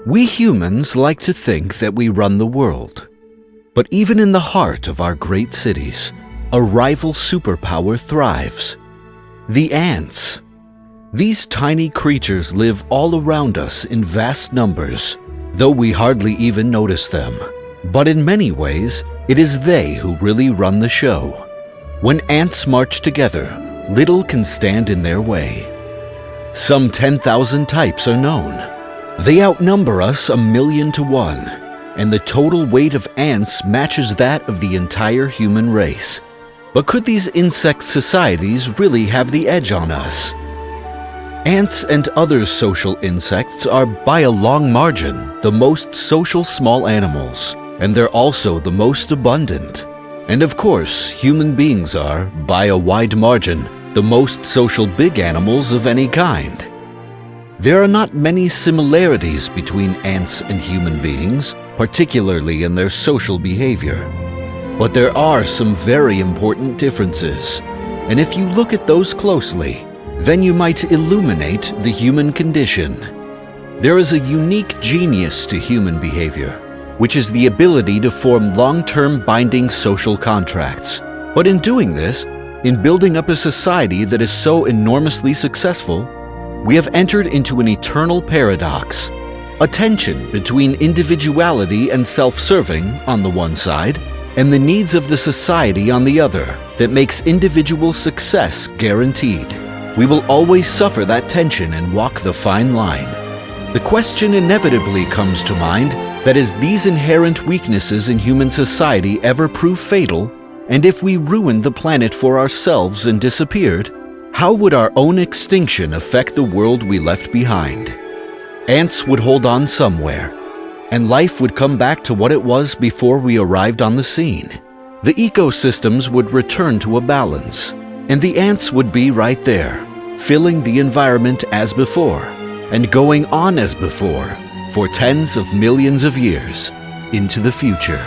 We humans like to think that we run the world. But even in the heart of our great cities, a rival superpower thrives. The ants. These tiny creatures live all around us in vast numbers, though we hardly even notice them. But in many ways, it is they who really run the show. When ants march together, little can stand in their way. Some 10,000 types are known. They outnumber us 1,000,000 to 1, and the total weight of ants matches that of the entire human race. But could these insect societies really have the edge on us? Ants and other social insects are, by a long margin, the most social small animals, and they're also the most abundant. And of course, human beings are, by a wide margin, the most social big animals of any kind. There are not many similarities between ants and human beings, particularly in their social behavior. But there are some very important differences, and if you look at those closely, then you might illuminate the human condition. There is a unique genius to human behavior, which is the ability to form long-term binding social contracts. But in doing this, in building up a society that is so enormously successful, we have entered into an eternal paradox, a tension between individuality and self-serving on the one side, and the needs of the society on the other that makes individual success guaranteed. We will always suffer that tension and walk the fine line. The question inevitably comes to mind that is these inherent weaknesses in human society ever prove fatal? And if we ruined the planet for ourselves and disappeared, how would our own extinction affect the world we left behind? Ants would hold on somewhere, and life would come back to what it was before we arrived on the scene. The ecosystems would return to a balance, and the ants would be right there, filling the environment as before, and going on as before, for tens of millions of years into the future.